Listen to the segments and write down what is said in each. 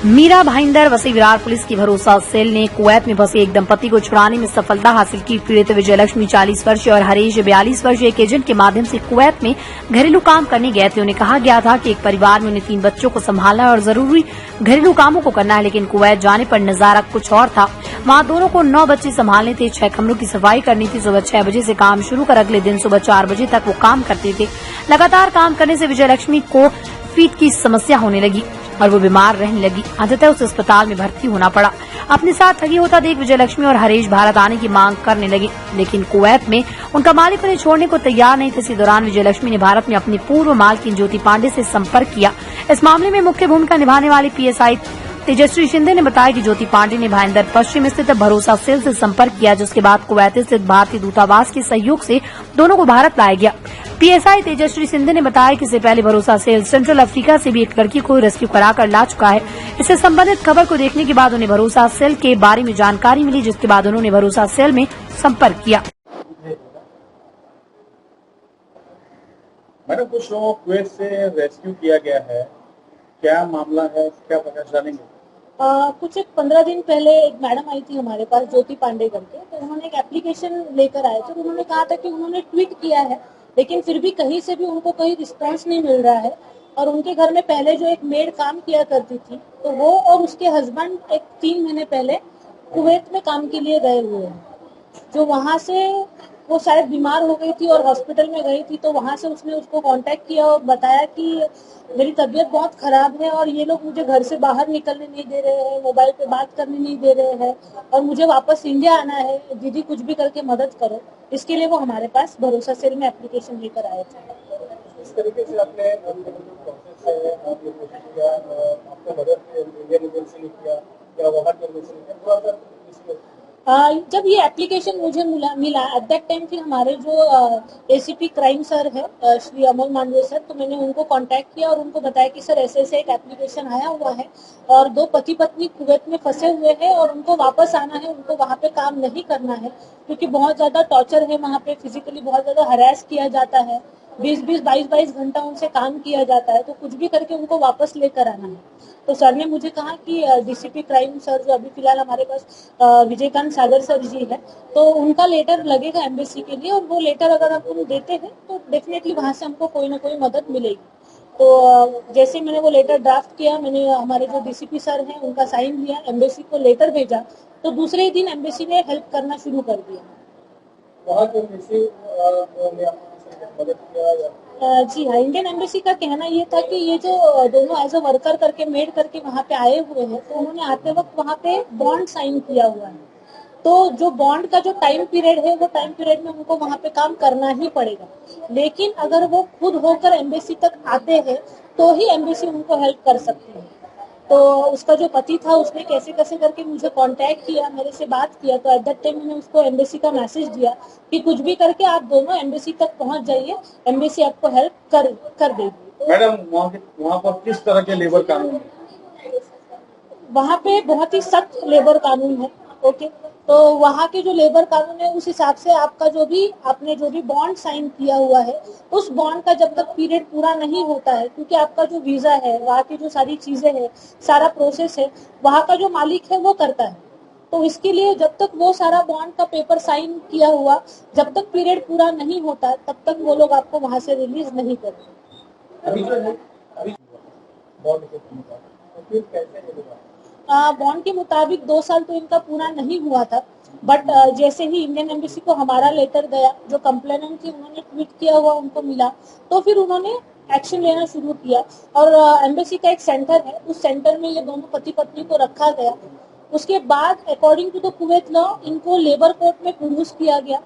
मीरा भाईंदर वसी विरार पुलिस की भरोसा सेल ने कुवैत में फंसे एक दंपति को छुड़ाने में सफलता हासिल की। पीड़ित विजयलक्ष्मी 40 वर्षीय और हरीश 42 वर्षीय एक एजेंट के माध्यम से कुवैत में घरेलू काम करने गए थे। उन्हें कहा गया था कि एक परिवार में उन्हें 3 बच्चों को संभालना है और जरूरी घरेलू कामों को करना है, लेकिन कुवैत जाने पर नजारा कुछ और था। वहां दोनों को 9 बच्चे संभालने थे, 6 कमरों की सफाई करनी थी। सुबह 6 बजे से काम शुरू कर अगले दिन सुबह 4 बजे तक वो काम करते थे। लगातार काम करने से विजयलक्ष्मी को पीठ की समस्या होने लगी और वो बीमार रहने लगी। अंततः उसे अस्पताल में भर्ती होना पड़ा। अपने साथ ठगी होता देख विजयलक्ष्मी और हरीश भारत आने की मांग करने लगे, लेकिन कुवैत में उनका मालिक उन्हें छोड़ने को तैयार नहीं थे। इसी दौरान विजयलक्ष्मी ने भारत में अपनी पूर्व मालकिन ज्योति पांडे से संपर्क किया। इस मामले में मुख्य भूमिका निभाने वाली पीएसआई तेजश्री शिंदे ने बताया कि ज्योति पांडे ने भाईंदर पश्चिम स्थित भरोसा सेल से संपर्क किया, जिसके बाद कुवैत स्थित भारतीय दूतावास के सहयोग से दोनों को भारत लाया गया। पीएसआई तेजश्री शिंदे ने बताया कि इससे पहले भरोसा सेल सेंट्रल अफ्रीका से भी एक लड़की को रेस्क्यू कराकर ला चुका है। इससे संबंधित खबर को देखने के बाद उन्हें भरोसा सेल के बारे में जानकारी मिली, जिसके बाद उन्होंने भरोसा सेल में संपर्क किया। मैडम, कुछ लोगों को कुवैत से रेस्क्यू किया गया है, क्या मामला है, क्या पता जानेंगे? कुछ एक 15 दिन पहले एक मैडम आई थी हमारे पास, ज्योति पांडे करके। तो उन्होंने एक एप्लीकेशन लेकर आए थे। उन्होंने कहा था कि उन्होंने ट्वीट किया है, लेकिन फिर भी कहीं से भी उनको कोई रिस्पांस नहीं मिल रहा है। और उनके घर में पहले जो एक मेड काम किया करती थी, तो वो और उसके हस्बैंड एक 3 महीने पहले कुवैत में काम के लिए गए हुए हैं। जो वहां से वो शायद बीमार हो गई थी और हॉस्पिटल में गई थी, तो वहां से उसने उसको कांटेक्ट किया और बताया कि मेरी तबीयत बहुत खराब है और ये लोग मुझे घर से बाहर निकलने नहीं दे रहे हैं, मोबाइल पे बात करने नहीं दे रहे हैं और मुझे वापस इंडिया आना है, दीदी कुछ भी करके मदद करो। इसके लिए वो हमारे पास भरोसा सेल में एप्लीकेशन लेकर आए थे। इस तरीके से आपने प्रोसेस है, आपने कोशिश किया, आपको मदद इंडियन एजेंसी ने किया या वहाँ की एजेंसी ने किया, थोड़ा सा जब ये एप्लीकेशन मुझे मिला एट दैट टाइम, फिर हमारे जो एसीपी क्राइम सर है श्री अमोल मांडवे सर, तो मैंने उनको कांटेक्ट किया और उनको बताया कि सर ऐसे ऐसे एक एप्लीकेशन आया हुआ है और 2 पति पत्नी कुवैत में फंसे हुए हैं और उनको वापस आना है, उनको वहाँ पे काम नहीं करना है क्योंकि बहुत ज्यादा टॉर्चर है वहाँ पे, फिजिकली बहुत ज्यादा हरास किया जाता है, 20-20, 22-22 घंटा उनसे काम किया जाता है, तो कुछ भी करके उनको वापस लेकर आना है। तो सर ने मुझे कहा कि डीसीपी क्राइम सर जो अभी फिलहाल हमारे पास विजयकांत सागर सर जी है, तो उनका लेटर लगेगा एम्बेसी के लिए और वो लेटर अगर आप उनको देते हैं तो डेफिनेटली वहां से हमको कोई ना कोई मदद मिलेगी। तो जैसे मैंने वो लेटर ड्राफ्ट किया, मैंने हमारे जो डीसीपी सर हैं उनका साइन लिया, एम्बेसी को लेटर भेजा, तो दूसरे ही दिन एम्बेसी ने हेल्प करना शुरू कर दिया। वहाँ के एम्बेसी ने आपको मदद किया या? जी हाँ, इंडियन एम्बेसी का कहना ये था कि ये जो दोनों एज अ वर्कर करके मेड करके वहाँ पे आए हुए हैं, तो उन्होंने आते वक्त वहाँ पे बॉन्ड साइन किया हुआ है, तो जो बॉन्ड का जो टाइम पीरियड है वो टाइम पीरियड में उनको वहाँ पे काम करना ही पड़ेगा। लेकिन अगर वो खुद होकर एम्बेसी तक आते हैं तो ही एम्बेसी उनको हेल्प कर सकती है। तो उसका जो पति था उसने कैसे कैसे करके मुझे कांटेक्ट किया, मेरे से बात किया, तो एट दैट टाइम मैंने उसको एम्बेसी का मैसेज दिया कि कुछ भी करके आप दोनों एम्बेसी तक पहुंच जाइए, एम्बेसी आपको हेल्प कर देगी। मैडम, वहाँ पर किस तरह के लेबर कानून है? वहाँ पे बहुत ही सख्त लेबर कानून है। ओके, तो वहाँ के जो लेबर कानून है उस हिसाब से आपका आपने जो भी बॉन्ड साइन किया हुआ है, उस बॉन्ड का जब तक पीरियड पूरा नहीं होता है, क्योंकि आपका जो वीजा है, वहाँ की जो सारी चीजें हैं, सारा प्रोसेस है, वहाँ का जो मालिक है वो करता है। तो इसके लिए जब तक वो सारा बॉन्ड का पेपर साइन किया हुआ, जब तक पीरियड पूरा नहीं होता तब तक वो लोग आपको वहाँ से रिलीज नहीं करते। बॉन्ड के मुताबिक 2 साल तो इनका पूरा नहीं हुआ था, बट जैसे ही इंडियन एम्बेसी को हमारा लेटर गया, जो कंप्लेनेंट थी उन्होंने ट्वीट किया हुआ उनको मिला, तो फिर उन्होंने एक्शन लेना शुरू किया और एम्बेसी का एक सेंटर है, उस सेंटर में ये दोनों पति पत्नी को रखा गया। उसके बाद according to the Kuwait law इनको लेबर कोर्ट में प्रोड्यूस किया गया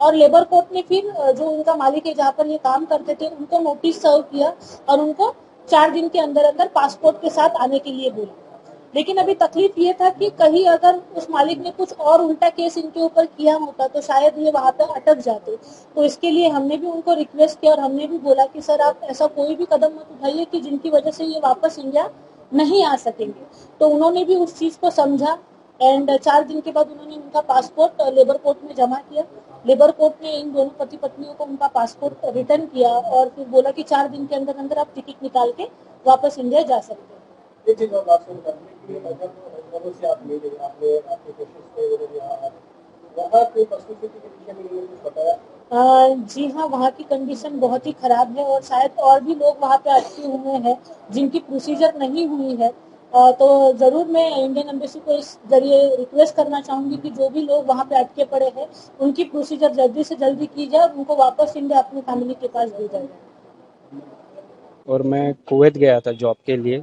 और लेबर कोर्ट ने फिर जो उनका मालिक है जहाँ पर ये काम करते थे उनको नोटिस सर्व किया और उनको 4 दिन के अंदर अंदर पासपोर्ट के साथ आने के लिए बोला। लेकिन अभी तकलीफ ये था कि कहीं अगर उस मालिक ने कुछ और उल्टा केस इनके ऊपर किया होता तो शायद ये वहां पर अटक जाते। तो इसके लिए हमने भी उनको रिक्वेस्ट किया और हमने भी बोला कि सर आप ऐसा कोई भी कदम मत उठाइए कि जिनकी वजह से ये वापस इंडिया नहीं आ सकेंगे। तो उन्होंने भी उस चीज को समझा एंड 4 दिन के बाद उन्होंने उनका पासपोर्ट लेबर कोर्ट में जमा किया। लेबर कोर्ट ने इन दोनों पति पत्नियों को उनका पासपोर्ट रिटर्न किया और फिर बोला कि 4 दिन के अंदर अंदर आप टिकट निकाल के वापस इंडिया जा सकते हैं। ये चीज़ और बात सुन करने कि जब हैदराबाद से आप मिले, आपने आपकी कोशिश के वजह यहाँ आए, वहाँ की परिस्थिति के विषय में इन्होंने कुछ बताया? जी हाँ, वहाँ की कंडीशन बहुत ही खराब है और शायद और भी लोग वहाँ पे अटके हुए हैं जिनकी प्रोसीजर नहीं हुई है। तो ज़रूर मैं इंडियन एम्बेसी को इस जरिए रिक्वेस्ट करना चाहूँगी कि जो भी लोग वहाँ पे अटके पड़े हैं उनकी प्रोसीजर जल्दी से जल्दी की जाए और उनको वापस इंडिया अपनी फैमिली के पास भेजा जाए। और मैं कुवैत गया था जॉब के लिए।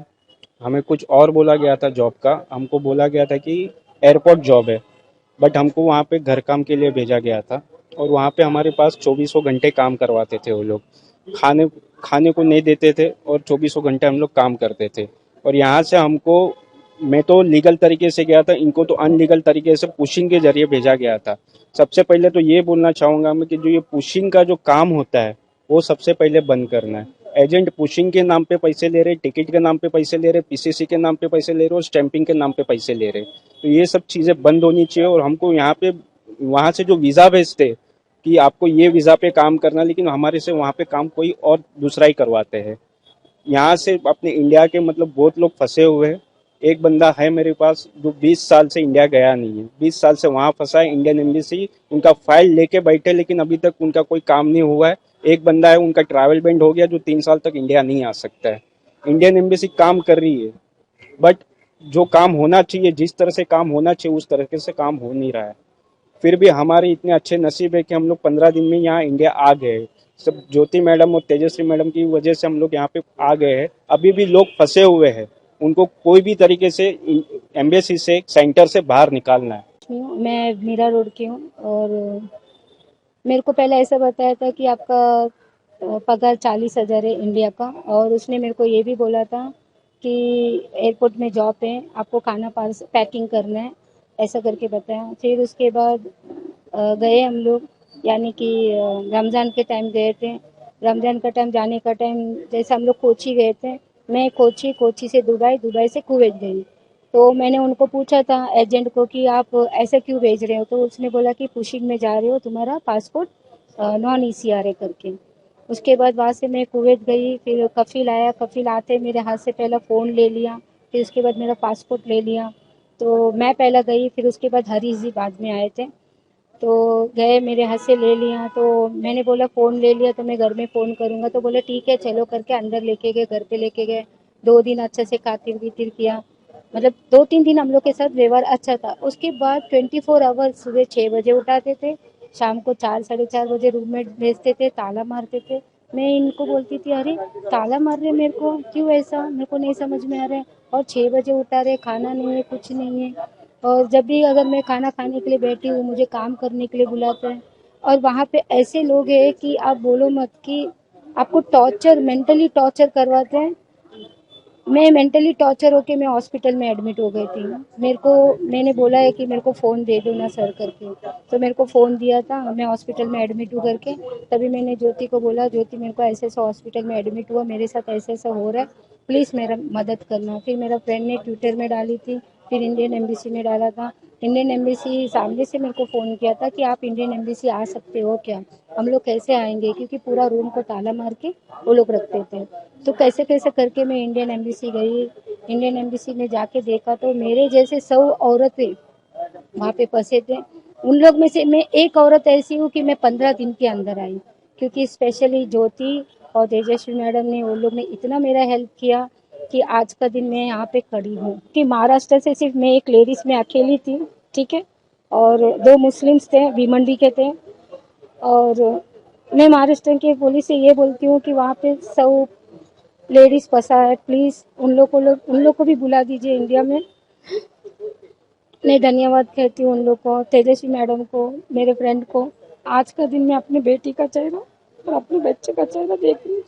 हमें कुछ और बोला गया था जॉब का। हमको बोला गया था कि एयरपोर्ट जॉब है, बट हमको वहाँ पे घर काम के लिए भेजा गया था। और वहाँ पे हमारे पास 24 घंटे काम करवाते थे वो लोग। खाने खाने को नहीं देते थे और 24 घंटे हम लोग काम करते थे। और यहाँ से हमको, मैं तो लीगल तरीके से गया था, इनको तो अनलीगल तरीके से पुशिंग के जरिए भेजा गया था। सबसे पहले तो ये बोलना चाहूँगा मैं कि जो ये पुशिंग का जो काम होता है वो सबसे पहले बंद करना है। एजेंट पुशिंग के नाम पे पैसे ले रहे, टिकट के नाम पे पैसे ले रहे, पीसीसी के नाम पे पैसे ले रहे और स्टैंपिंग के नाम पे पैसे ले रहे। तो ये सब चीज़ें बंद होनी चाहिए। और हमको यहाँ पे, वहाँ से जो वीज़ा भेजते कि आपको ये वीज़ा पे काम करना, लेकिन हमारे से वहाँ पे काम कोई और दूसरा ही करवाते हैं। यहाँ से अपने इंडिया के मतलब बहुत लोग फंसे हुए हैं। एक बंदा है मेरे पास जो 20 साल से इंडिया गया नहीं है, 20 साल से वहाँ फंसा है। इंडियन एम्बेसी उनका फाइल लेके बैठे, लेकिन अभी तक उनका कोई काम नहीं हुआ है। एक बंदा है, उनका ट्रैवल बैंड हो गया, जो 3 साल तक इंडिया नहीं आ सकता है। इंडियन एम्बेसी काम कर रही है, बट जो काम होना चाहिए, जिस तरह से काम होना चाहिए उस तरह से काम हो नहीं रहा है। फिर भी हमारे इतने अच्छे नसीब है कि हम लोग 15 दिन में यहाँ इंडिया आ गए। सब ज्योति मैडम और तेजस्वी मैडम की वजह से हम लोग यहाँ पे आ गए हैं। अभी भी लोग फंसे हुए हैं, उनको कोई भी तरीके से एम्बेसी से, सेंटर से बाहर निकालना है। मैं मीरा रोड की हूँ और मेरे को पहले ऐसा बताया था कि आपका पगार 40,000 है इंडिया का, और उसने मेरे को ये भी बोला था कि एयरपोर्ट में जॉब है, आपको खाना पैकिंग करना है, ऐसा करके बताया। फिर उसके बाद गए हम लोग, यानी कि रमज़ान के टाइम गए थे। रमज़ान का टाइम, जाने का टाइम, जैसे हम लोग कोची गए थे, मैं कोची से दुबई, दुबई से कुवैत गई। तो मैंने उनको पूछा था एजेंट को कि आप ऐसे क्यों भेज रहे हो, तो उसने बोला कि पुशिंग में जा रहे हो, तुम्हारा पासपोर्ट नॉन ईसीआर है करके। उसके बाद वहाँ से मैं कुवैत गई, फिर कफ़िल आया, कफ़िल आते मेरे हाथ से पहला फ़ोन ले लिया, फिर उसके बाद मेरा पासपोर्ट ले लिया। तो मैं पहला गई, फिर उसके बाद हरीश जी बाद में आए थे, तो गए, मेरे हाथ से ले लिया। तो मैंने बोला फ़ोन ले लिया तो मैं घर में फ़ोन करूँगा, तो बोले ठीक है चलो करके अंदर लेके गए, घर पे लेके गए। 2 दिन अच्छे से खातिर पीतिर किया, मतलब 2-3 दिन हम लोग के साथ व्यवहार अच्छा था। उसके बाद 24 आवर सुबह 6 बजे उठाते थे, शाम को 4 साढ़े 4 बजे रूम में भेजते थे, ताला मारते थे। मैं इनको बोलती थी अरे ताला मार रहे मेरे को, क्यों ऐसा, मेरे को नहीं समझ में आ रहा है। और 6 बजे उठा रहे, खाना नहीं है, कुछ नहीं है। और जब भी अगर मैं खाना खाने के लिए बैठी हूँ, मुझे काम करने के लिए बुलाते हैं। और वहाँ पे ऐसे लोग हैं कि आप बोलो मत, कि आपको टॉर्चर, मेंटली टॉर्चर करवाते हैं। मैं मेंटली टॉर्चर होके मैं हॉस्पिटल में एडमिट हो गई थी। मैंने बोला है कि मेरे को फ़ोन दे दो ना सर करके, तो मेरे को फ़ोन दिया था, मैं हॉस्पिटल में एडमिट हूँ करके। तभी मैंने ज्योति को बोला, ज्योति मेरे को ऐसे ऐसा हॉस्पिटल में एडमिट हुआ, मेरे साथ ऐसा ऐसा हो रहा है, प्लीज़ मेरा मदद करना। फिर मेरा फ्रेंड ने ट्विटर में डाली थी, फिर इंडियन एम्बेसी में डाला था। इंडियन एम्बेसी सामने से मेरे को फ़ोन किया था कि आप इंडियन एम्बेसी आ सकते हो क्या। हम लोग कैसे आएंगे, क्योंकि पूरा रूम को ताला मार के वो लोग रखते थे। तो कैसे कैसे करके मैं इंडियन एम्बेसी गई। इंडियन एम्बेसी में जाके देखा तो मेरे जैसे 100 औरतें वहाँ पे फंसे थे। उन लोग में से मैं एक औरत ऐसी हूँ कि मैं 15 दिन के अंदर आई, क्योंकि स्पेशली ज्योति और तेजस्वी मैडम ने, उन लोग ने इतना मेरा हेल्प किया कि आज का दिन मैं यहाँ पे खड़ी हूँ। कि महाराष्ट्र से सिर्फ मैं एक लेडीज में अकेली थी, ठीक है, और 2 मुस्लिम्स थे, भीमंडी के थे। और मैं महाराष्ट्र के पुलिस से ये बोलती हूँ कि वहाँ पे 100 लेडीज फंसा है, प्लीज़ उन लोग को भी बुला दीजिए इंडिया में। मैं धन्यवाद कहती हूँ उन लोग को, तेजस्वी मैडम को, मेरे फ्रेंड को। आज का दिन मैं अपने बेटी का चेहरा और अपने बच्चे का चेहरा देख रही हूँ।